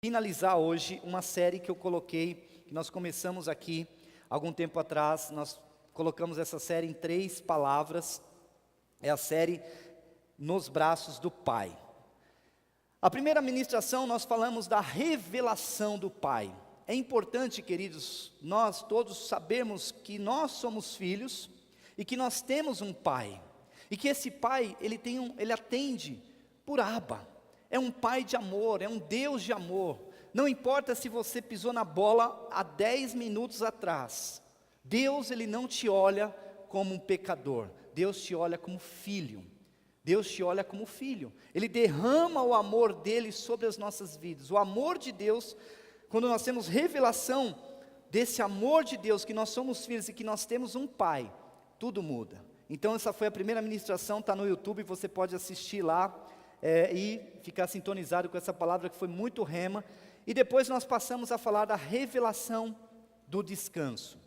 Finalizar hoje uma série que eu coloquei, que nós começamos aqui algum tempo atrás. Nós colocamos essa série em 3 palavras. É a série Nos Braços do Pai. A primeira ministração nós falamos da revelação do Pai. É importante, queridos, nós todos sabermos que nós somos filhos e que nós temos um Pai. E que esse Pai, ele atende por Abba. É um Pai de amor, é um Deus de amor. Não importa se você pisou na bola há 10 minutos atrás. Deus, Ele não te olha como um pecador. Deus te olha como filho. Deus te olha como filho. Ele derrama o amor dEle sobre as nossas vidas. O amor de Deus, quando nós temos revelação desse amor de Deus, que nós somos filhos e que nós temos um Pai, tudo muda. Então essa foi a primeira ministração, está no YouTube, você pode assistir lá. E ficar sintonizado com essa palavra que foi muito rema. E depois nós passamos a falar da revelação do descanso.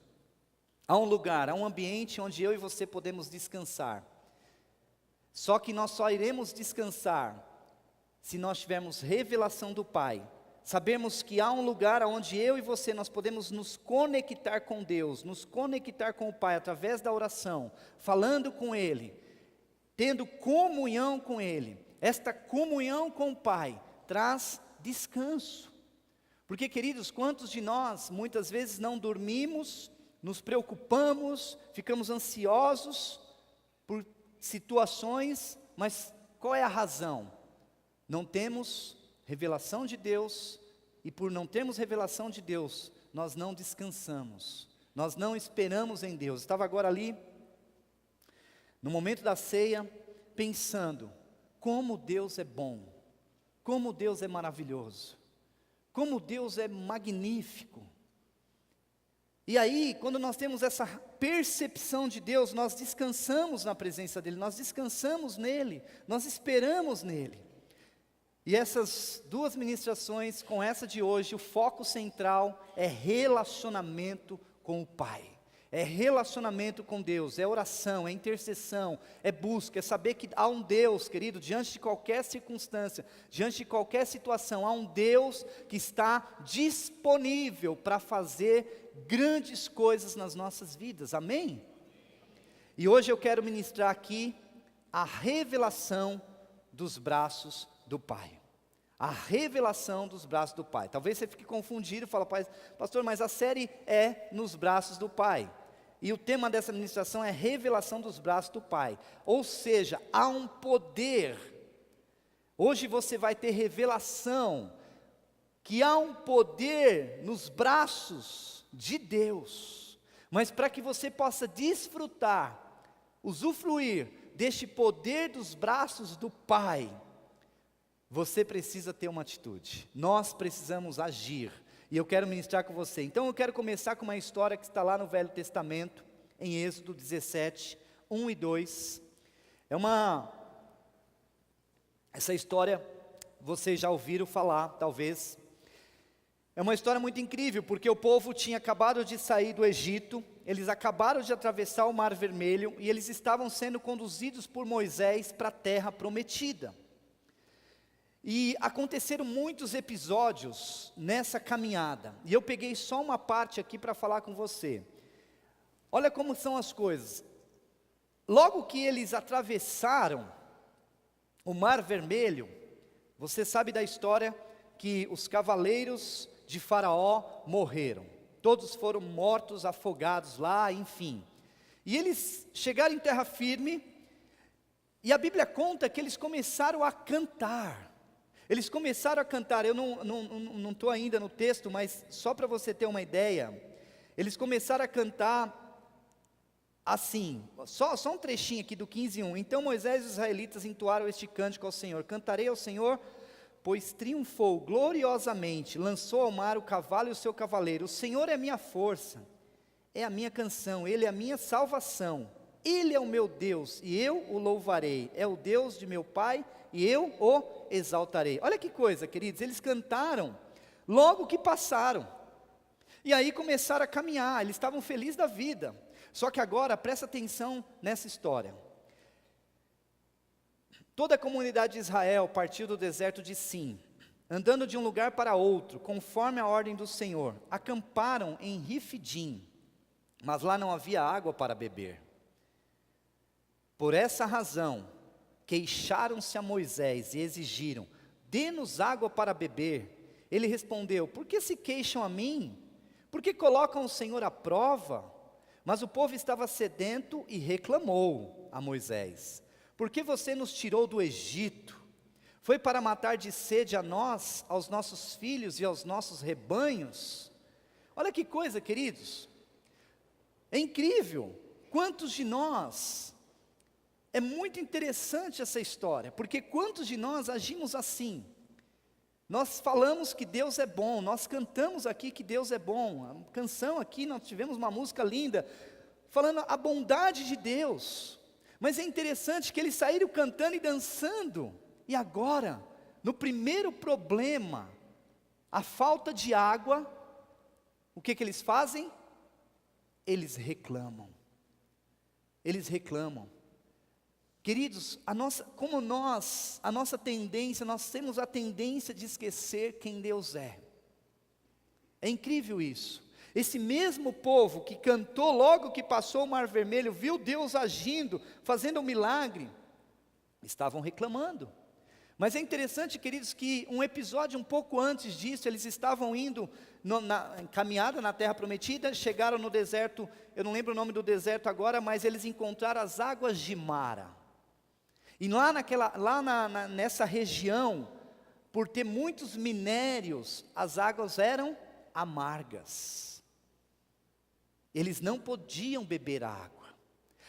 Há um lugar, há um ambiente onde eu e você podemos descansar. Só que nós só iremos descansar se nós tivermos revelação do Pai. Sabemos que há um lugar onde eu e você nós podemos nos conectar com Deus, nos conectar com o Pai através da oração, falando com Ele, tendo comunhão com Ele. Esta comunhão com o Pai traz descanso. Porque, queridos, quantos de nós muitas vezes não dormimos, nos preocupamos, ficamos ansiosos por situações, mas qual é a razão? Não temos revelação de Deus, e por não termos revelação de Deus, nós não descansamos, nós não esperamos em Deus. Estava agora ali, no momento da ceia, pensando, como Deus é bom, como Deus é maravilhoso, como Deus é magnífico. E aí, quando nós temos essa percepção de Deus, nós descansamos na presença dEle, nós descansamos nele, nós esperamos nele. E essas 2 ministrações, com essa de hoje, o foco central é relacionamento com o Pai. É relacionamento com Deus, é oração, é intercessão, é busca, é saber que há um Deus, querido, diante de qualquer circunstância, diante de qualquer situação, há um Deus que está disponível para fazer grandes coisas nas nossas vidas, amém? E hoje eu quero ministrar aqui a revelação dos braços do Pai. A revelação dos braços do Pai. Talvez você fique confundido e fale, pastor, mas a série é nos braços do Pai. E o tema dessa ministração é revelação dos braços do Pai. Ou seja, há um poder. Hoje você vai ter revelação que há um poder nos braços de Deus. Mas para que você possa desfrutar, usufruir deste poder dos braços do Pai, você precisa ter uma atitude. Nós precisamos agir. E eu quero ministrar com você. Então eu quero começar com uma história que está lá no Velho Testamento, em Êxodo 17, 1 e 2. Essa história, vocês já ouviram falar, talvez. É uma história muito incrível, porque o povo tinha acabado de sair do Egito, eles acabaram de atravessar o Mar Vermelho, e eles estavam sendo conduzidos por Moisés para a terra prometida. E aconteceram muitos episódios nessa caminhada, e eu peguei só uma parte aqui para falar com você. Olha como são as coisas. Logo que eles atravessaram o Mar Vermelho, você sabe da história que os cavaleiros de Faraó morreram. Todos foram mortos, afogados lá, enfim. E eles chegaram em terra firme, e a Bíblia conta que eles começaram a cantar. Eles começaram a cantar, eu não estou ainda no texto, mas só para você ter uma ideia, eles começaram a cantar assim, só um trechinho aqui do 15:1. Então Moisés e os israelitas entoaram este cântico ao Senhor: cantarei ao Senhor, pois triunfou gloriosamente, lançou ao mar o cavalo e o seu cavaleiro. O Senhor é a minha força, é a minha canção, Ele é a minha salvação. Ele é o meu Deus, e eu o louvarei. É o Deus de meu pai, e eu o exaltarei. Olha que coisa, queridos, eles cantaram logo que passaram. E aí começaram a caminhar, eles estavam felizes da vida. Só que agora, presta atenção nessa história. Toda a comunidade de Israel partiu do deserto de Sim, andando de um lugar para outro, conforme a ordem do Senhor, acamparam em Refidim, mas lá não havia água para beber. Por essa razão, queixaram-se a Moisés e exigiram: dê-nos água para beber. Ele respondeu: por que se queixam a mim? Por que colocam o Senhor à prova? Mas o povo estava sedento e reclamou a Moisés: por que você nos tirou do Egito? Foi para matar de sede a nós, aos nossos filhos e aos nossos rebanhos? Olha que coisa, queridos. É incrível. Quantos de nós... É muito interessante essa história, porque quantos de nós agimos assim? Nós falamos que Deus é bom, nós cantamos aqui que Deus é bom. A canção aqui, nós tivemos uma música linda, falando a bondade de Deus. Mas é interessante que eles saíram cantando e dançando. E agora, no primeiro problema, a falta de água, o que eles fazem? Eles reclamam. Eles reclamam. Queridos, a nossa tendência, nós temos a tendência de esquecer quem Deus é. É incrível isso. Esse mesmo povo que cantou logo que passou o Mar Vermelho, viu Deus agindo, fazendo um milagre, estavam reclamando. Mas é interessante, queridos, que um episódio um pouco antes disso, eles estavam indo na caminhada na Terra Prometida, chegaram no deserto, eu não lembro o nome do deserto agora, mas eles encontraram as águas de Mara. E nessa região, por ter muitos minérios, as águas eram amargas. Eles não podiam beber água.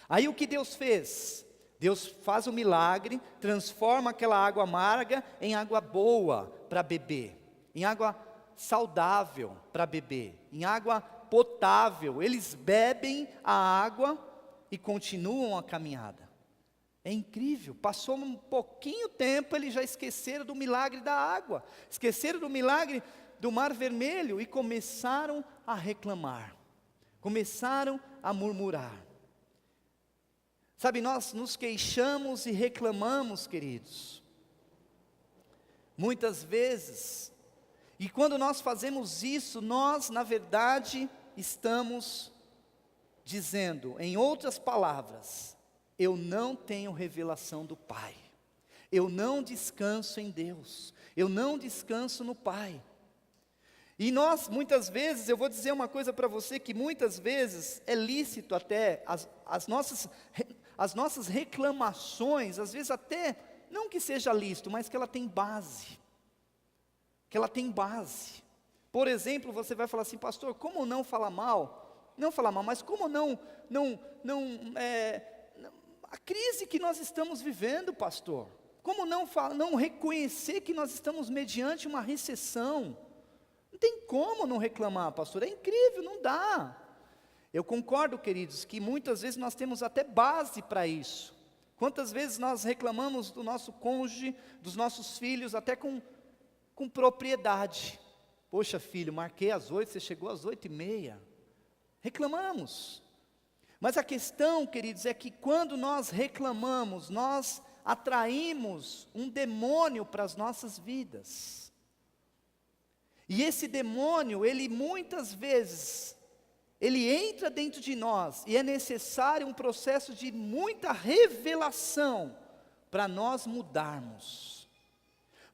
Aí o que Deus fez? Deus faz um milagre, transforma aquela água amarga em água boa para beber, em água saudável para beber, em água potável. Eles bebem a água e continuam a caminhada. É incrível, passou um pouquinho tempo, eles já esqueceram do milagre da água, esqueceram do milagre do Mar Vermelho e começaram a reclamar, começaram a murmurar. Sabe, nós nos queixamos e reclamamos, queridos, muitas vezes, e quando nós fazemos isso, nós, na verdade, estamos dizendo, em outras palavras, eu não tenho revelação do Pai, eu não descanso em Deus, eu não descanso no Pai. E nós, muitas vezes, eu vou dizer uma coisa para você, que muitas vezes é lícito até, as nossas reclamações, às vezes até, não que seja lícito, mas que ela tem base, Por exemplo, você vai falar assim: pastor, como não falar mal? Não falar mal, mas como a crise que nós estamos vivendo, pastor, como não reconhecer que nós estamos mediante uma recessão? Não tem como não reclamar, pastor, é incrível, não dá. Eu concordo, queridos, que muitas vezes nós temos até base para isso. Quantas vezes nós reclamamos do nosso cônjuge, dos nossos filhos, até com propriedade. Poxa, filho, marquei às 8, você chegou às 8:30. Reclamamos. Mas a questão, queridos, é que quando nós reclamamos, nós atraímos um demônio para as nossas vidas. E esse demônio, ele muitas vezes, ele entra dentro de nós, e é necessário um processo de muita revelação para nós mudarmos.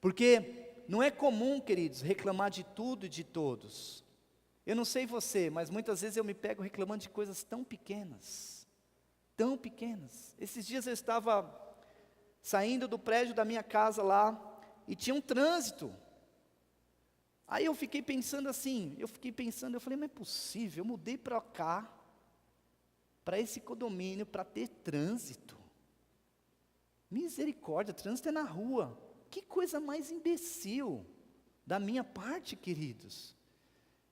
Porque não é comum, queridos, reclamar de tudo e de todos. Eu não sei você, mas muitas vezes eu me pego reclamando de coisas tão pequenas. Tão pequenas. Esses dias eu estava saindo do prédio da minha casa lá, e tinha um trânsito. Aí eu fiquei pensando assim, eu falei, não é possível, eu mudei para cá, para esse condomínio, para ter trânsito. Misericórdia, trânsito é na rua. Que coisa mais imbecil da minha parte, queridos.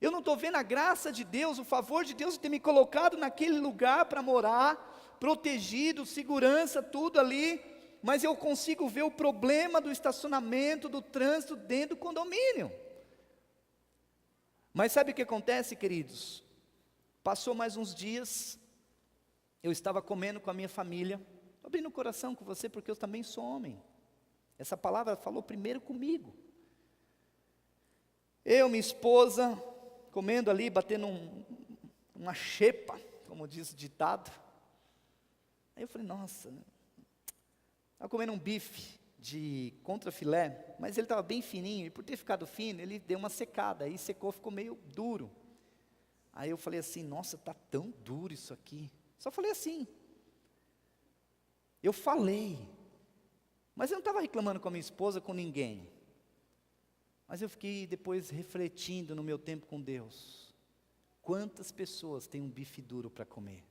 Eu não estou vendo a graça de Deus, o favor de Deus de ter me colocado naquele lugar para morar, protegido, segurança, tudo ali, mas eu consigo ver o problema do estacionamento, do trânsito dentro do condomínio. Mas sabe o que acontece, queridos? Passou mais uns dias, eu estava comendo com a minha família, abrindo o coração com você porque eu também sou homem. Essa palavra falou primeiro comigo. Eu, minha esposa, comendo ali, batendo uma xepa, como diz o ditado. Aí eu falei, nossa, estava comendo um bife de contrafilé, mas ele estava bem fininho, e por ter ficado fino, ele deu uma secada, aí secou, ficou meio duro. Aí eu falei assim, nossa, está tão duro isso aqui. Só falei assim. Eu falei, mas eu não estava reclamando com a minha esposa, com ninguém. Mas eu fiquei depois refletindo no meu tempo com Deus. Quantas pessoas têm um bife duro para comer?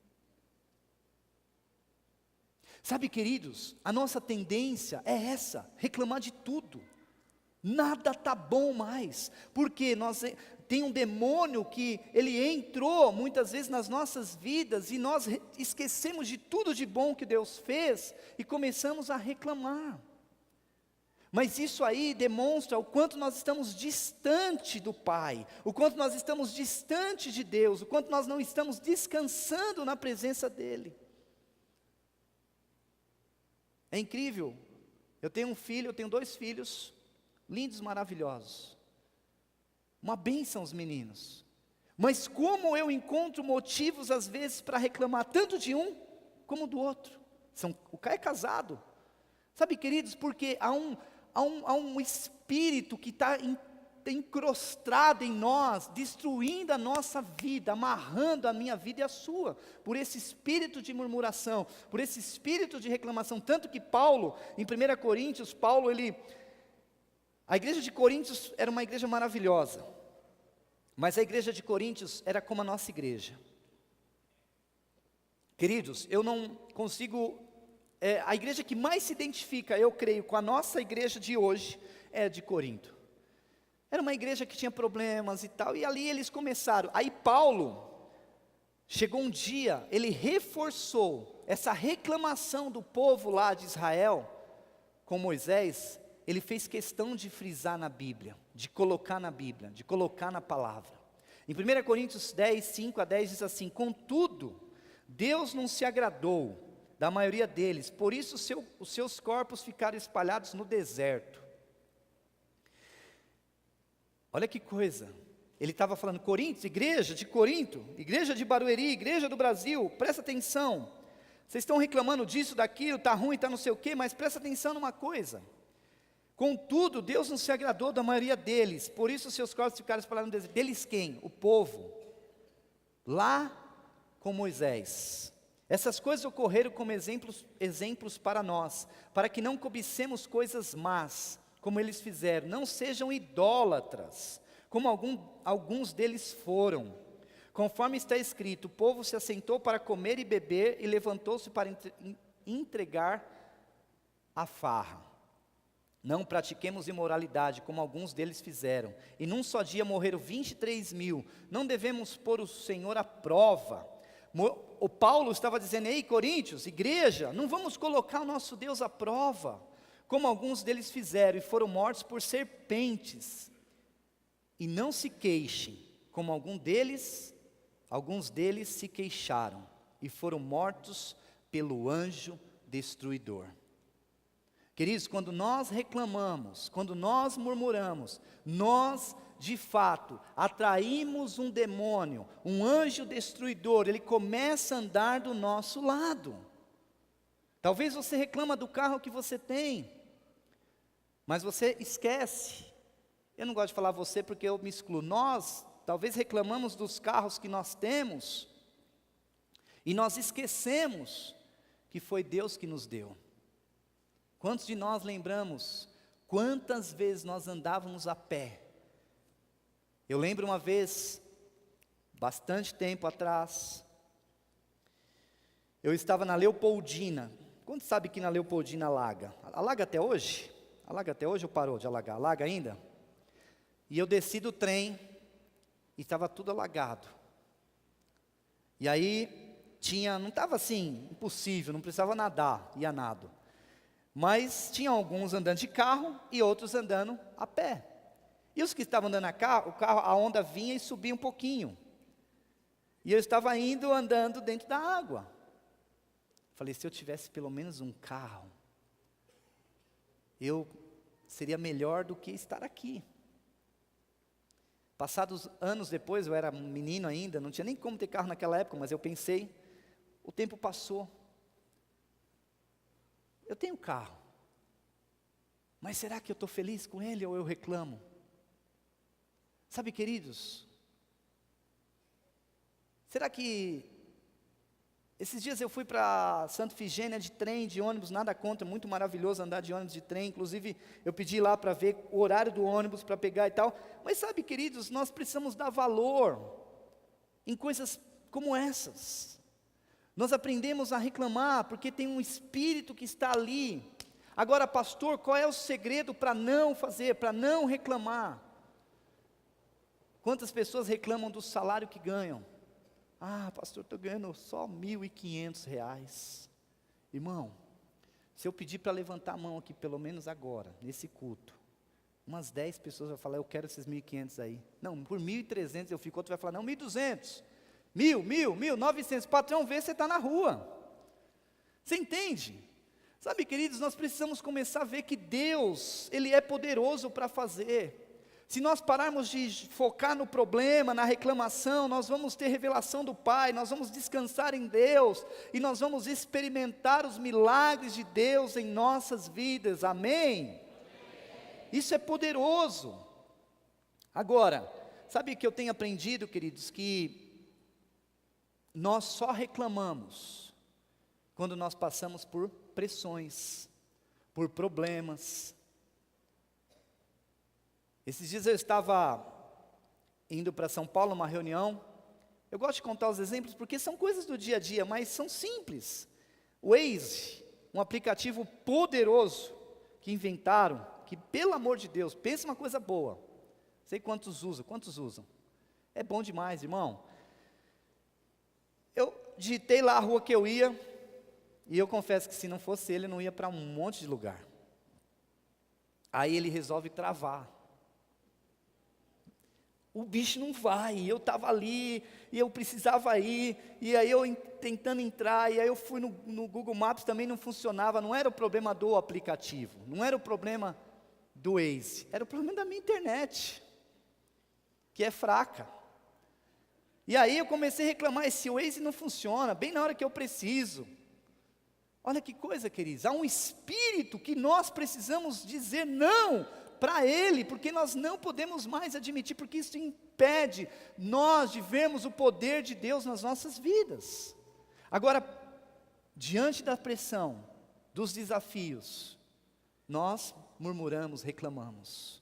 Sabe, queridos, a nossa tendência é essa, reclamar de tudo. Nada está bom mais, porque tem um demônio que ele entrou muitas vezes nas nossas vidas e nós esquecemos de tudo de bom que Deus fez e começamos a reclamar. Mas isso aí demonstra o quanto nós estamos distante do Pai, o quanto nós estamos distante de Deus, o quanto nós não estamos descansando na presença dEle. É incrível, eu tenho dois filhos, lindos, maravilhosos, uma bênção os meninos, mas como eu encontro motivos às vezes para reclamar tanto de um como do outro. O Caio é casado, sabe, queridos, porque há um espírito que está encrostado em nós, destruindo a nossa vida, amarrando a minha vida e a sua, por esse espírito de murmuração, por esse espírito de reclamação, tanto que Paulo, em 1 Coríntios, a igreja de Coríntios era uma igreja maravilhosa, mas a igreja de Coríntios era como a nossa igreja. Queridos, eu não consigo, a igreja que mais se identifica, eu creio, com a nossa igreja de hoje, é a de Corinto. Era uma igreja que tinha problemas e tal, e ali eles começaram. Aí Paulo, chegou um dia, ele reforçou essa reclamação do povo lá de Israel, com Moisés. Ele fez questão de frisar na Bíblia, de colocar na Bíblia, de colocar na palavra. Em 1 Coríntios 10, 5 a 10 diz assim: contudo, Deus não se agradou da maioria deles, por isso os seus corpos ficaram espalhados no deserto. Olha que coisa, ele estava falando, Coríntios, igreja de Corinto, igreja de Barueri, igreja do Brasil, presta atenção, vocês estão reclamando disso, daquilo, está ruim, está não sei o quê, mas presta atenção numa coisa, contudo, Deus não se agradou da maioria deles, por isso os seus corpos ficaram espalhados no deserto. Deles quem? O povo, lá com Moisés. Essas coisas ocorreram como exemplos para nós, para que não cobicemos coisas más, como eles fizeram, não sejam idólatras, como alguns deles foram. Conforme está escrito, o povo se assentou para comer e beber e levantou-se para entregar a farra. Não pratiquemos imoralidade, como alguns deles fizeram, e num só dia morreram 23.000, não devemos pôr o Senhor à prova. O Paulo estava dizendo, ei Coríntios, igreja, não vamos colocar o nosso Deus à prova, como alguns deles fizeram, e foram mortos por serpentes. E não se queixem, como alguns deles se queixaram, e foram mortos pelo anjo destruidor. Queridos, quando nós reclamamos, quando nós murmuramos, nós, de fato, atraímos um demônio, um anjo destruidor, ele começa a andar do nosso lado. Talvez você reclama do carro que você tem, mas você esquece. Eu não gosto de falar você porque eu me excluo. Nós, talvez reclamamos dos carros que nós temos, e nós esquecemos que foi Deus que nos deu. Quantos de nós lembramos quantas vezes nós andávamos a pé? Eu lembro uma vez, bastante tempo atrás, eu estava na Leopoldina. Quantos sabe que na Leopoldina alaga? Alaga até hoje? Alaga até hoje ou parou de alagar? Alaga ainda? E eu desci do trem e estava tudo alagado. E aí não estava assim, impossível, não precisava nadar, ia nado. Mas tinha alguns andando de carro e outros andando a pé. E os que estavam andando a onda vinha e subia um pouquinho. E eu estava andando dentro da água. Falei, se eu tivesse pelo menos um carro, eu seria melhor do que estar aqui. Passados anos depois, eu era um menino ainda, não tinha nem como ter carro naquela época, mas eu pensei, o tempo passou. Eu tenho carro, mas será que eu estou feliz com ele ou eu reclamo? Sabe, queridos, será que esses dias eu fui para Santa Efigênia de trem, de ônibus, nada contra, muito maravilhoso andar de ônibus de trem, inclusive eu pedi lá para ver o horário do ônibus para pegar e tal, mas sabe, queridos, nós precisamos dar valor em coisas como essas. Nós aprendemos a reclamar porque tem um espírito que está ali. Agora, pastor, qual é o segredo para não fazer, para não reclamar? Quantas pessoas reclamam do salário que ganham? Ah, pastor, estou ganhando só R$ 1.500. Irmão, se eu pedir para levantar a mão aqui, pelo menos agora, nesse culto, umas 10 pessoas vão falar, eu quero esses 1.500 aí. Não, por 1.300 eu fico, outro vai falar, não, 1.200. 1.900, patrão, vê se você está na rua. Você entende? Sabe, queridos, nós precisamos começar a ver que Deus, Ele é poderoso para fazer. Se nós pararmos de focar no problema, na reclamação, nós vamos ter revelação do Pai, nós vamos descansar em Deus, e nós vamos experimentar os milagres de Deus em nossas vidas, amém? Isso é poderoso. Agora, sabe o que eu tenho aprendido, queridos, que nós só reclamamos quando nós passamos por pressões, por problemas. Esses dias eu estava indo para São Paulo, uma reunião. Eu gosto de contar os exemplos porque são coisas do dia a dia, mas são simples. O Waze, um aplicativo poderoso que inventaram, que pelo amor de Deus, pensa uma coisa boa. Sei quantos usam? É bom demais, irmão. Eu digitei lá a rua que eu ia, e eu confesso que se não fosse ele, eu não ia para um monte de lugar. Aí ele resolve travar. O bicho não vai, eu estava ali, e eu precisava ir, e aí eu tentando entrar, e aí eu fui no Google Maps, também não funcionava, não era o problema do aplicativo, não era o problema do Waze, era o problema da minha internet, que é fraca. E aí eu comecei a reclamar, esse Waze não funciona, bem na hora que eu preciso. Olha que coisa, queridos, há um espírito que nós precisamos dizer não para ele, porque nós não podemos mais admitir, porque isso impede nós de vermos o poder de Deus nas nossas vidas. Agora, diante da pressão, dos desafios, nós murmuramos, reclamamos.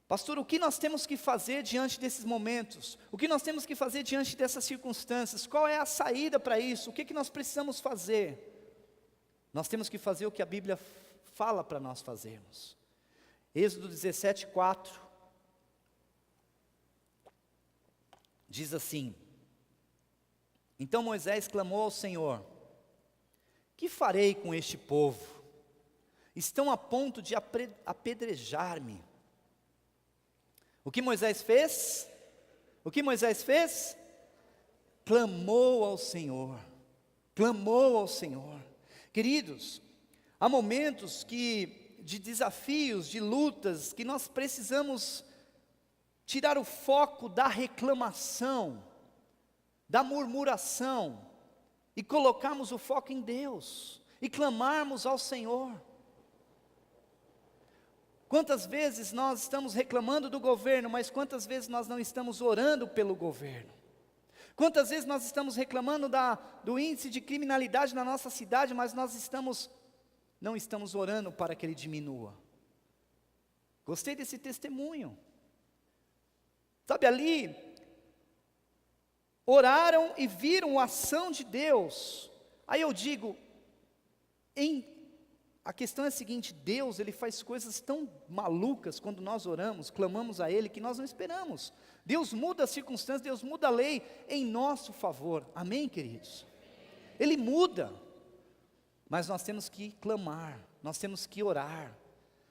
Pastor, o que nós temos que fazer diante desses momentos? O que nós temos que fazer diante dessas circunstâncias? Qual é a saída para isso? O que nós precisamos fazer? Nós temos que fazer o que a Bíblia fala para nós fazermos. Êxodo 17:4 diz assim: Então Moisés clamou ao Senhor: Que farei com este povo? Estão a ponto de apedrejar-me. O que Moisés fez? O que Moisés fez? Clamou ao Senhor. Clamou ao Senhor. Queridos, há momentos de desafios, de lutas, que nós precisamos tirar o foco da reclamação, da murmuração, e colocarmos o foco em Deus, e clamarmos ao Senhor. Quantas vezes nós estamos reclamando do governo, mas quantas vezes nós não estamos orando pelo governo? Quantas vezes nós estamos reclamando do índice de criminalidade na nossa cidade, mas nós não estamos orando para que ele diminua? Gostei desse testemunho. Sabe, ali, oraram e viram a ação de Deus. Aí eu digo, a questão é a seguinte: Deus, Ele faz coisas tão malucas quando nós oramos, clamamos a Ele, que nós não esperamos. Deus muda as circunstâncias, Deus muda a lei em nosso favor. Amém, queridos? Ele muda, mas nós temos que clamar, nós temos que orar,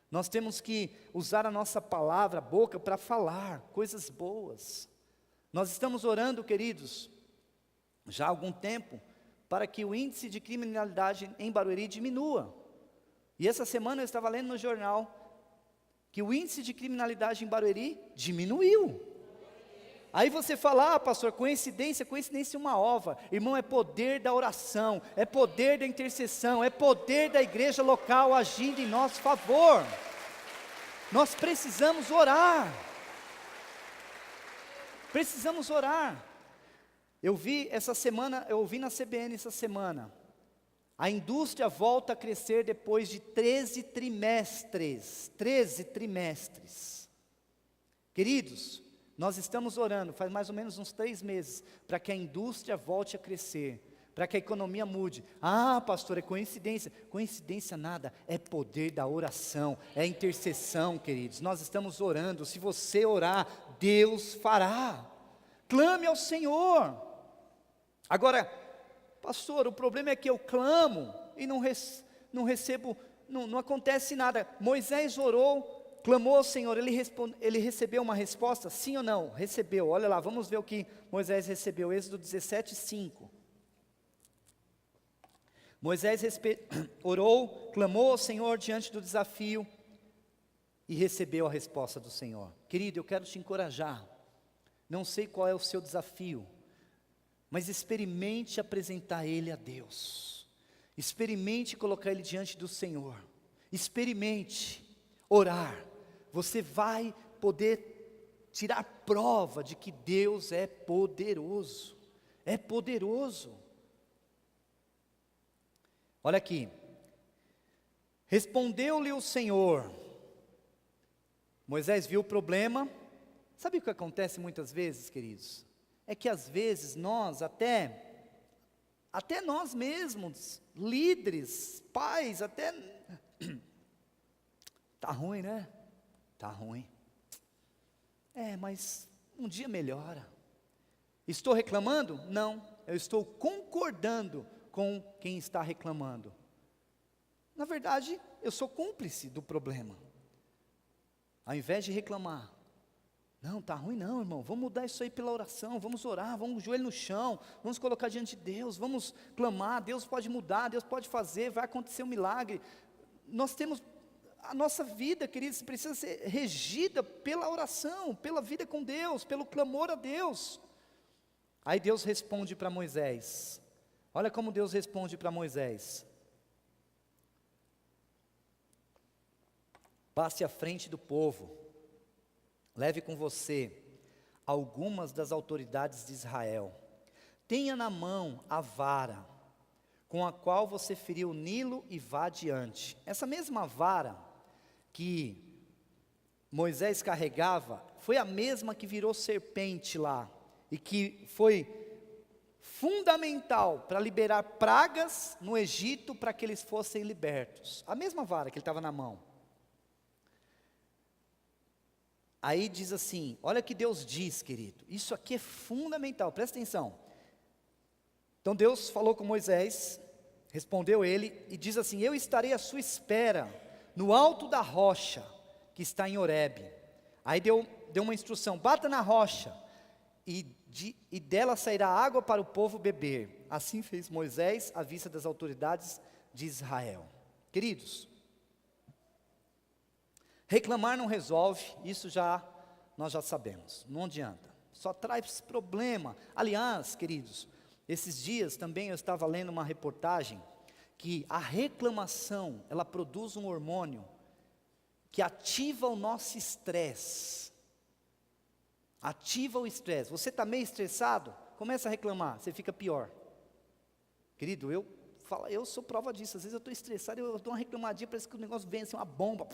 nós temos que usar a nossa palavra, a boca, para falar coisas boas. Nós estamos orando, queridos, já há algum tempo, para que o índice de criminalidade em Barueri diminua. E essa semana eu estava lendo no jornal que o índice de criminalidade em Barueri diminuiu. Aí você fala, pastor, coincidência é uma ova. Irmão, é poder da oração, é poder da intercessão, é poder da igreja local agindo em nosso favor. Nós precisamos orar. Precisamos orar. Eu ouvi na CBN essa semana, a indústria volta a crescer depois de 13 trimestres. Queridos, nós estamos orando, faz mais ou menos uns 3 meses, para que a indústria volte a crescer, para que a economia mude. Pastor, é coincidência. Coincidência nada, é poder da oração, é intercessão, queridos. Nós estamos orando, se você orar, Deus fará. Clame ao Senhor. Agora, pastor, o problema é que eu clamo e não recebo, não acontece nada. Moisés orou, clamou ao Senhor, ele recebeu uma resposta, sim ou não? Recebeu, olha lá, vamos ver o que Moisés recebeu, Êxodo 17:5. Moisés orou, clamou ao Senhor diante do desafio e recebeu a resposta do Senhor. Querido, eu quero te encorajar, não sei qual é o seu desafio, mas experimente apresentar ele a Deus, experimente colocar ele diante do Senhor, experimente orar. Você vai poder tirar prova de que Deus é poderoso. É poderoso. Olha aqui. Respondeu-lhe o Senhor. Moisés viu o problema. Sabe o que acontece muitas vezes, queridos? É que às vezes nós, até nós mesmos, líderes, pais, até... Tá ruim, né? Tá ruim. Mas um dia melhora. Estou reclamando? Não, eu estou concordando com quem está reclamando. Na verdade, eu sou cúmplice do problema. Ao invés de reclamar, não, tá ruim não, irmão, vamos mudar isso aí pela oração, vamos orar, vamos joelho no chão, vamos colocar diante de Deus, vamos clamar, Deus pode mudar, Deus pode fazer, vai acontecer um milagre. Nós temos... A nossa vida, queridos, precisa ser regida pela oração, pela vida com Deus, pelo clamor a Deus. Aí Deus responde para Moisés. Olha como Deus responde para Moisés. Passe à frente do povo, leve com você algumas das autoridades de Israel. Tenha na mão a vara, com a qual você feriu o Nilo e vá adiante. Essa mesma vara que Moisés carregava, foi a mesma que virou serpente lá, e que foi fundamental para liberar pragas no Egito, para que eles fossem libertos. A mesma vara que ele estava na mão. Aí diz assim, olha o que Deus diz, querido, isso aqui é fundamental, presta atenção. Então Deus falou com Moisés, respondeu ele, e diz assim, eu estarei à sua espera, no alto da rocha, que está em Horebe. Aí deu uma instrução, bata na rocha, e dela sairá água para o povo beber. Assim fez Moisés à vista das autoridades de Israel. Queridos, reclamar não resolve, isso nós já sabemos, não adianta, só traz problema. Aliás, queridos, esses dias também eu estava lendo uma reportagem, que a reclamação, ela produz um hormônio que ativa o nosso estresse. Ativa o estresse. Você está meio estressado, começa a reclamar, você fica pior. Querido, eu sou prova disso. Às vezes eu estou estressado, eu dou uma reclamadinha, parece que o negócio vem assim, uma bomba.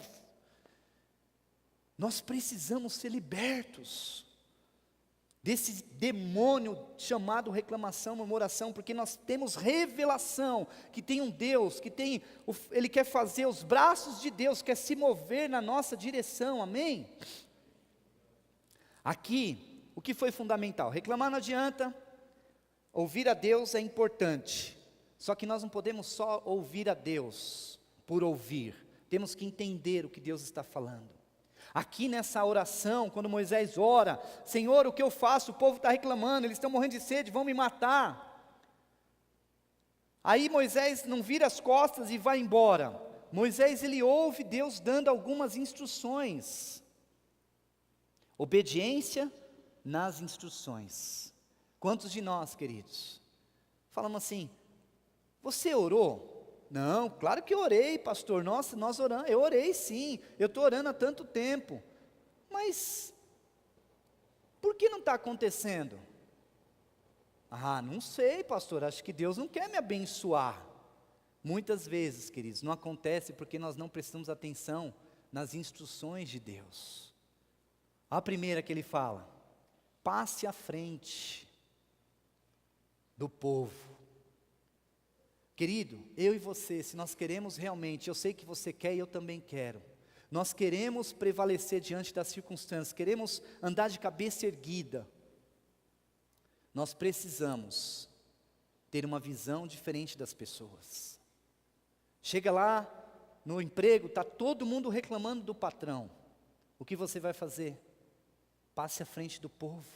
Nós precisamos ser libertos desse demônio chamado reclamação, murmuração, porque nós temos revelação, que tem um Deus, Ele quer fazer os braços de Deus, quer se mover na nossa direção, amém? Aqui, o que foi fundamental? Reclamar não adianta, ouvir a Deus é importante, só que nós não podemos só ouvir a Deus, por ouvir, temos que entender o que Deus está falando. Aqui nessa oração, quando Moisés ora, Senhor, o que eu faço? O povo está reclamando, eles estão morrendo de sede, vão me matar. Aí Moisés não vira as costas e vai embora. Moisés, ele ouve Deus dando algumas instruções. Obediência nas instruções. Quantos de nós, queridos, falamos assim: você orou? Não, claro que eu orei, pastor. Nossa, nós oramos, eu orei sim, eu estou orando há tanto tempo. Mas, por que não está acontecendo? Ah, não sei, pastor, acho que Deus não quer me abençoar. Muitas vezes, queridos, não acontece porque nós não prestamos atenção nas instruções de Deus. A primeira que ele fala: passe à frente do povo. Querido, eu e você, se nós queremos realmente, eu sei que você quer e eu também quero, nós queremos prevalecer diante das circunstâncias, queremos andar de cabeça erguida, nós precisamos ter uma visão diferente das pessoas. Chega lá no emprego, está todo mundo reclamando do patrão, o que você vai fazer? Passe à frente do povo,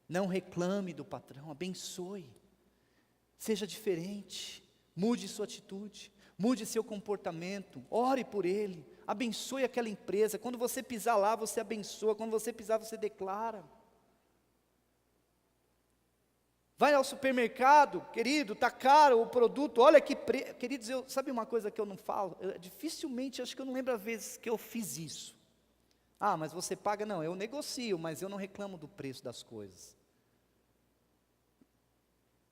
não reclame do patrão, abençoe. Seja diferente, mude sua atitude, mude seu comportamento, ore por ele, abençoe aquela empresa. Quando você pisar lá, você abençoa, quando você pisar, você declara. Vai ao supermercado, querido, está caro o produto, olha que preço. Queridos, sabe uma coisa que eu não falo? Dificilmente, acho que eu não lembro a vez que eu fiz isso. Ah, mas você paga? Não, eu negocio, mas eu não reclamo do preço das coisas.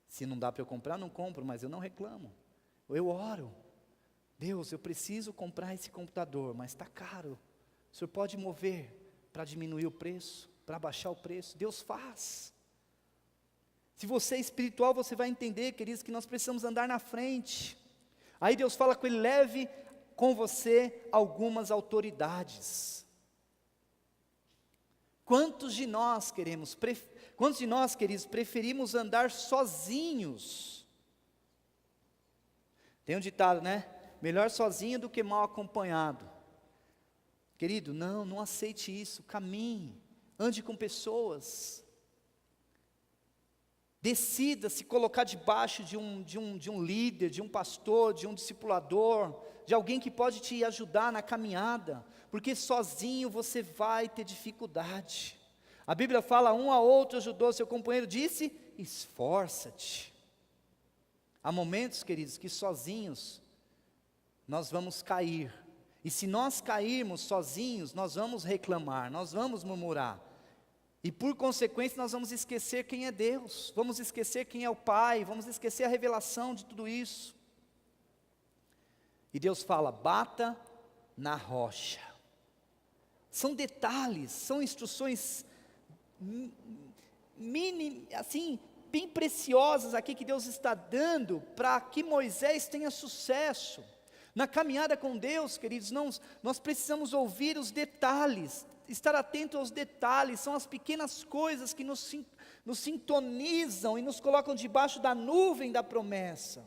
Se não dá para eu comprar, não compro, mas eu não reclamo. Eu oro. Deus, eu preciso comprar esse computador, mas está caro. O Senhor pode mover para diminuir o preço, para baixar o preço? Deus faz. Se você é espiritual, você vai entender, queridos, que nós precisamos andar na frente. Aí Deus fala com ele: leve com você algumas autoridades. Quantos de nós, queridos, preferimos andar sozinhos? Tem um ditado, né? Melhor sozinho do que mal acompanhado. Querido, não aceite isso, caminhe, ande com pessoas. Decida se colocar debaixo de um líder, de um pastor, de um discipulador, de alguém que pode te ajudar na caminhada, porque sozinho você vai ter dificuldade. A Bíblia fala: um a outro ajudou, seu companheiro disse: esforça-te. Há momentos, queridos, que sozinhos nós vamos cair, e se nós cairmos sozinhos, nós vamos reclamar, nós vamos murmurar, e por consequência nós vamos esquecer quem é Deus, vamos esquecer quem é o Pai, vamos esquecer a revelação de tudo isso. E Deus fala: bata na rocha. São detalhes, são instruções assim, bem preciosas aqui que Deus está dando para que Moisés tenha sucesso. Na caminhada com Deus, queridos, nós precisamos ouvir os detalhes, estar atento aos detalhes. São as pequenas coisas que nos sintonizam e nos colocam debaixo da nuvem da promessa,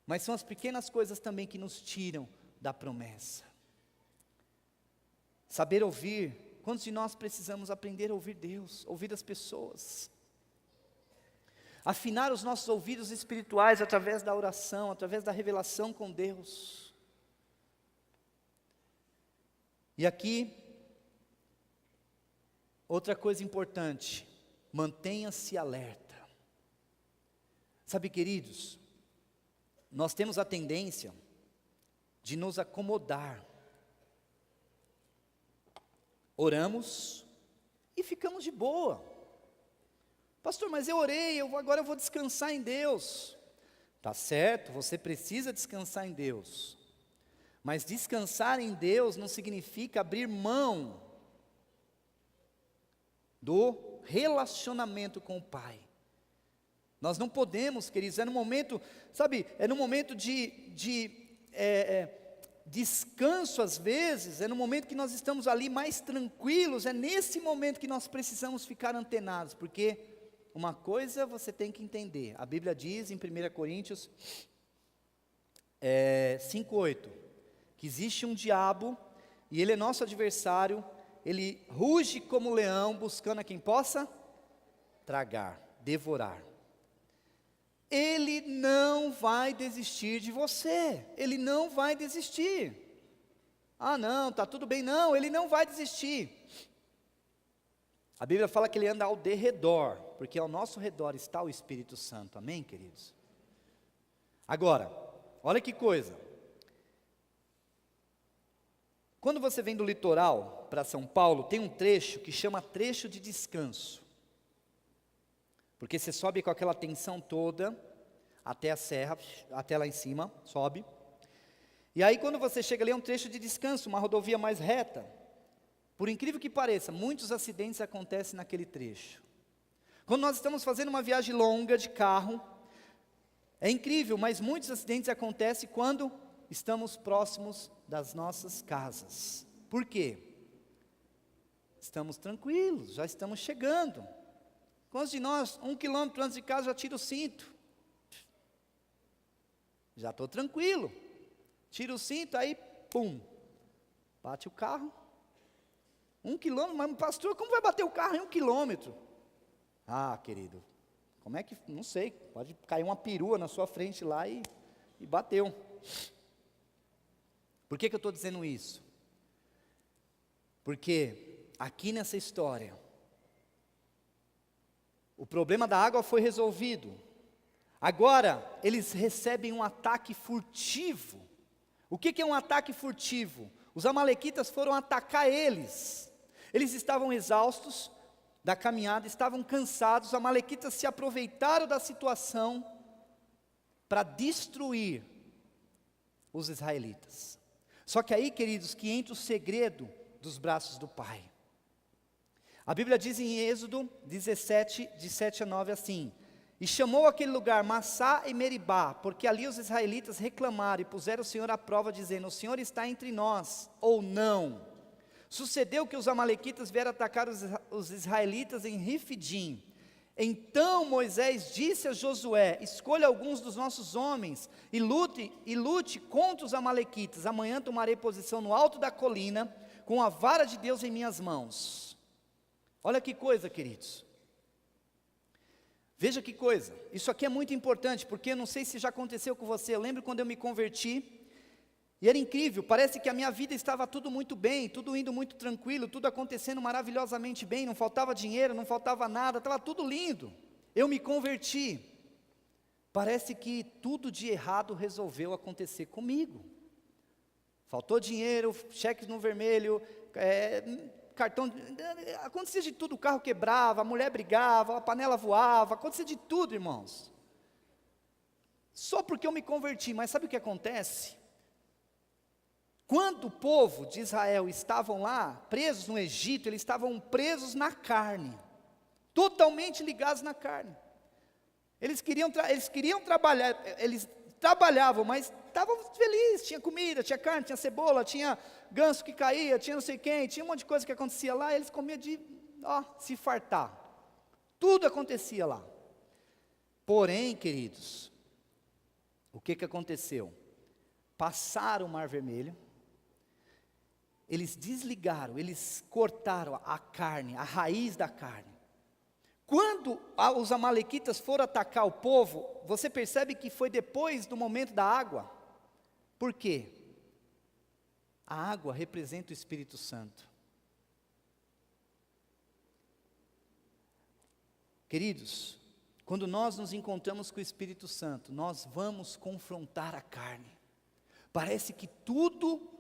mas são as pequenas coisas também que nos tiram da promessa. Saber ouvir. Quantos de nós precisamos aprender a ouvir Deus, ouvir as pessoas? Afinar os nossos ouvidos espirituais através da oração, através da revelação com Deus. E aqui, outra coisa importante: mantenha-se alerta. Sabe, queridos, nós temos a tendência de nos acomodar. Oramos e ficamos de boa. Pastor, mas eu orei, agora eu vou descansar em Deus. Tá certo, você precisa descansar em Deus. Mas descansar em Deus não significa abrir mão do relacionamento com o Pai. Nós não podemos, queridos, é no momento, sabe, é no momento de descanso às vezes, é no momento que nós estamos ali mais tranquilos, é nesse momento que nós precisamos ficar antenados, porque uma coisa você tem que entender, a Bíblia diz em 1 Coríntios 5:8, que existe um diabo, e ele é nosso adversário, ele ruge como leão, buscando a quem possa tragar, devorar. Ele não vai desistir de você. Ele não vai desistir. Ah, não, está tudo bem. Não, Ele não vai desistir. A Bíblia fala que Ele anda ao derredor, porque ao nosso redor está o Espírito Santo. Amém, queridos? Agora, olha que coisa. Quando você vem do litoral para São Paulo, tem um trecho que chama trecho de descanso. Porque você sobe com aquela tensão toda, até a serra, até lá em cima, sobe. E aí quando você chega ali é um trecho de descanso, uma rodovia mais reta. Por incrível que pareça, muitos acidentes acontecem naquele trecho. Quando nós estamos fazendo uma viagem longa de carro, é incrível, mas muitos acidentes acontecem quando estamos próximos das nossas casas. Por quê? Estamos tranquilos, já estamos chegando. Quantos de nós, 1 quilômetro antes de casa, já tira o cinto? Já estou tranquilo. Tira o cinto, aí, pum, bate o carro. 1 quilômetro, mas pastor, como vai bater o carro em 1 quilômetro? Ah, querido, como é que, não sei, pode cair uma perua na sua frente lá e bateu. Por que eu estou dizendo isso? Porque aqui nessa história, o problema da água foi resolvido. Agora, eles recebem um ataque furtivo. O que é um ataque furtivo? Os amalequitas foram atacar eles. Eles estavam exaustos da caminhada, estavam cansados. Os amalequitas se aproveitaram da situação para destruir os israelitas. Só que aí, queridos, que entra o segredo dos braços do Pai. A Bíblia diz em Êxodo 17, de 7 a 9 assim: e chamou aquele lugar Massá e Meribá, porque ali os israelitas reclamaram e puseram o Senhor à prova, dizendo: o Senhor está entre nós, ou não? Sucedeu que os amalequitas vieram atacar os israelitas em Rifidim. Então Moisés disse a Josué: escolha alguns dos nossos homens e lute contra os amalequitas. Amanhã tomarei posição no alto da colina, com a vara de Deus em minhas mãos. Olha que coisa, queridos. Veja que coisa. Isso aqui é muito importante, porque eu não sei se já aconteceu com você. Eu lembro quando eu me converti, e era incrível, parece que a minha vida estava tudo muito bem, tudo indo muito tranquilo, tudo acontecendo maravilhosamente bem, não faltava dinheiro, não faltava nada, estava tudo lindo. Eu me converti. Parece que tudo de errado resolveu acontecer comigo. Faltou dinheiro, cheques no vermelho, cartão, acontecia de tudo, o carro quebrava, a mulher brigava, a panela voava, acontecia de tudo, irmãos. Só porque eu me converti, mas sabe o que acontece? Quando o povo de Israel estavam lá, presos no Egito, eles estavam presos na carne, totalmente ligados na carne. Eles queriam trabalhar, eles trabalhavam, mas estavam felizes, tinha comida, tinha carne, tinha cebola, tinha ganso que caía, tinha não sei quem, tinha um monte de coisa que acontecia lá, e eles comiam de, se fartar. Tudo acontecia lá. Porém, queridos, o que aconteceu? Passaram o Mar Vermelho, eles desligaram, eles cortaram a carne, a raiz da carne. Quando os amalequitas foram atacar o povo, você percebe que foi depois do momento da água. Por quê? A água representa o Espírito Santo. Queridos, quando nós nos encontramos com o Espírito Santo, nós vamos confrontar a carne. Parece que tudo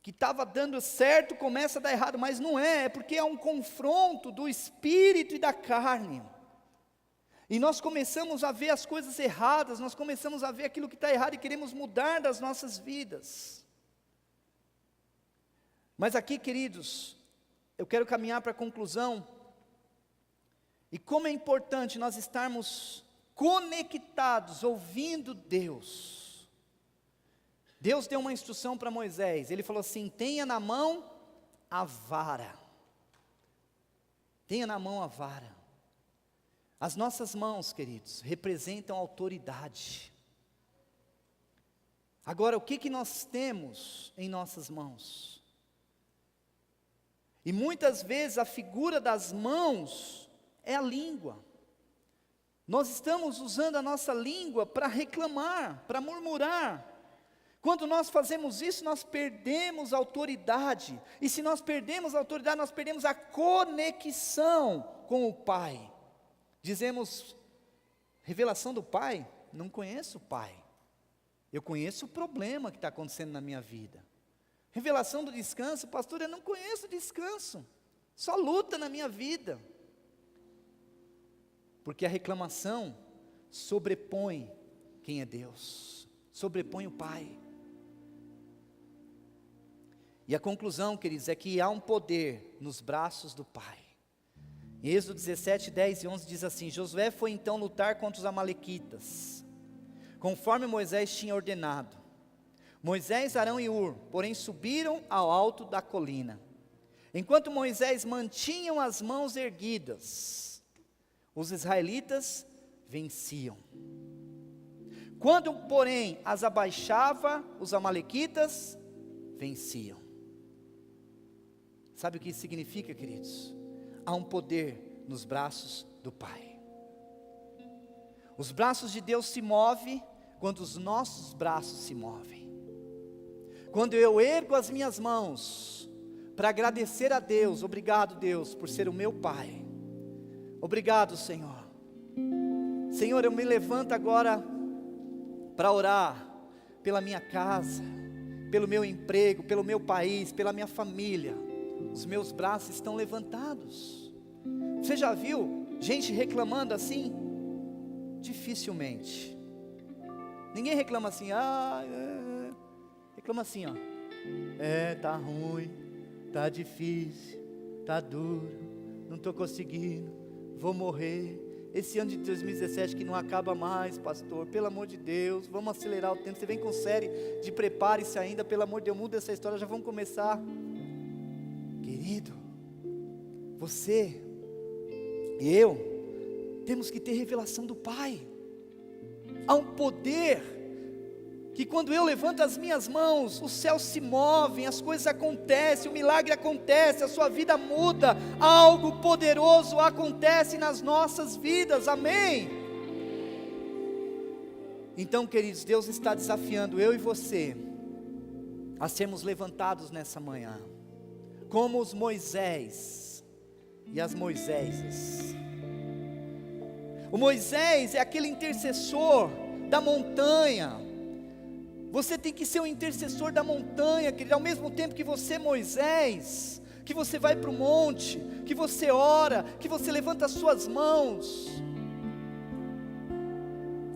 que estava dando certo começa a dar errado, mas não é porque é um confronto do espírito e da carne. E nós começamos a ver as coisas erradas, nós começamos a ver aquilo que está errado e queremos mudar das nossas vidas. Mas aqui, queridos, eu quero caminhar para a conclusão. E como é importante nós estarmos conectados, ouvindo Deus. Deus deu uma instrução para Moisés, ele falou assim: tenha na mão a vara. Tenha na mão a vara. As nossas mãos, queridos, representam autoridade. Agora, o que nós temos em nossas mãos? E muitas vezes a figura das mãos é a língua. Nós estamos usando a nossa língua para reclamar, para murmurar. Quando nós fazemos isso, nós perdemos a autoridade. E se nós perdemos a autoridade, nós perdemos a conexão com o Pai. Dizemos, revelação do Pai? Não conheço o Pai. Eu conheço o problema que está acontecendo na minha vida. Revelação do descanso? Pastor, eu não conheço descanso. Só luta na minha vida. Porque a reclamação sobrepõe quem é Deus. Sobrepõe o Pai. E a conclusão, queridos, é que há um poder nos braços do Pai. Em Êxodo 17, 10 e 11 diz assim: Josué foi então lutar contra os amalequitas, conforme Moisés tinha ordenado. Moisés, Arão e Hur, porém, subiram ao alto da colina. Enquanto Moisés mantinha as mãos erguidas, os israelitas venciam. Quando, porém, as abaixava, os amalequitas venciam. Sabe o que isso significa, queridos? Há um poder nos braços do Pai. Os braços de Deus se movem quando os nossos braços se movem. Quando eu ergo as minhas mãos para agradecer a Deus, obrigado Deus por ser o meu Pai. Obrigado Senhor. Senhor, eu me levanto agora para orar pela minha casa, pelo meu emprego, pelo meu país, pela minha família. Os meus braços estão levantados. Você já viu gente reclamando assim? Dificilmente. Ninguém reclama assim, reclama assim, ó. Tá ruim, tá difícil, tá duro, não estou conseguindo, vou morrer. Esse ano de 2017 que não acaba mais, pastor, pelo amor de Deus, vamos acelerar o tempo. Você vem com série de prepare-se ainda, pelo amor de Deus, muda essa história, já vamos começar. Querido, você e eu temos que ter revelação do Pai. Há um poder que quando eu levanto as minhas mãos, os céus se movem, as coisas acontecem, o milagre acontece, a sua vida muda, algo poderoso acontece nas nossas vidas, amém? Então, queridos, Deus está desafiando eu e você a sermos levantados nessa manhã, como os Moisés e as Moiséses. O Moisés é aquele intercessor da montanha. Você tem que ser um intercessor da montanha, querido. Ao mesmo tempo que você, Moisés, que você vai para o monte, que você ora, que você levanta as suas mãos,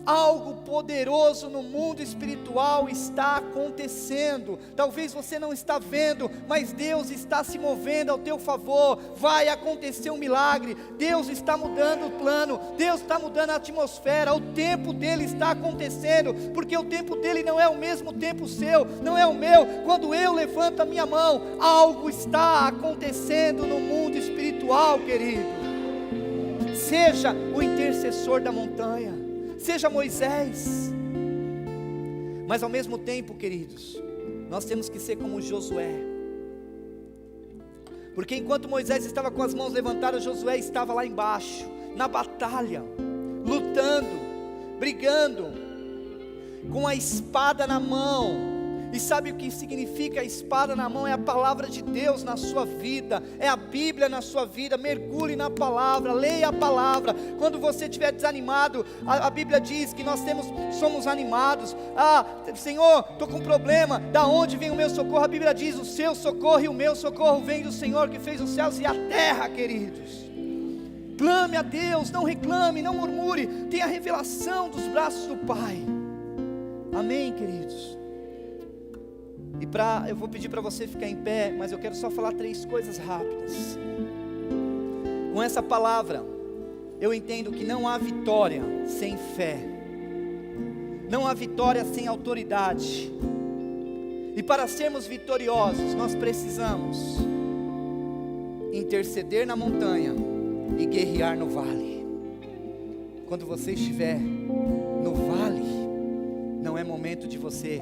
algo poderoso no mundo espiritual está acontecendo. Talvez você não está vendo, mas Deus está se movendo ao teu favor. Vai acontecer um milagre. Deus está mudando o plano, Deus está mudando a atmosfera. O tempo dele está acontecendo, porque o tempo dele não é o mesmo tempo seu, não é o meu. Quando eu levanto a minha mão, algo está acontecendo no mundo espiritual, querido. Seja o intercessor da montanha, seja Moisés, mas ao mesmo tempo, queridos, nós temos que ser como Josué, porque enquanto Moisés estava com as mãos levantadas, Josué estava lá embaixo, na batalha, lutando, brigando, com a espada na mão. E sabe o que significa a espada na mão? É a palavra de Deus na sua vida, é a Bíblia na sua vida. Mergulhe na palavra, leia a palavra. Quando você estiver desanimado, a Bíblia diz que nós somos animados. Senhor, estou com um problema, da onde vem o meu socorro? A Bíblia diz: o seu socorro e o meu socorro vem do Senhor que fez os céus e a terra, queridos. Clame a Deus, não reclame, não murmure, tenha a revelação dos braços do Pai. Amém, queridos? Eu vou pedir para você ficar em pé, mas eu quero só falar 3 coisas rápidas. Com essa palavra, eu entendo que não há vitória sem fé, não há vitória sem autoridade, e para sermos vitoriosos, nós precisamos interceder na montanha e guerrear no vale. Quando você estiver no vale, não é momento de você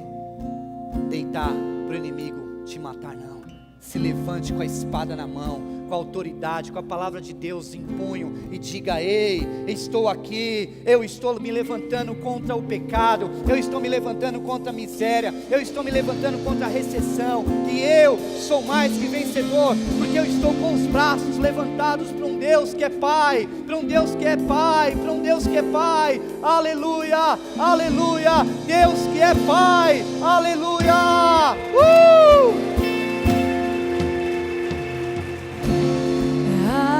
deitar para o inimigo te matar, não. Se levante com a espada na mão, com a autoridade, com a palavra de Deus em punho, e diga: ei, estou aqui, eu estou me levantando contra o pecado, eu estou me levantando contra a miséria, eu estou me levantando contra a recessão, e eu sou mais que vencedor, porque eu estou com os braços levantados para um Deus que é Pai, para um Deus que é Pai, para um Deus que é Pai. Aleluia, aleluia, Deus que é Pai, aleluia.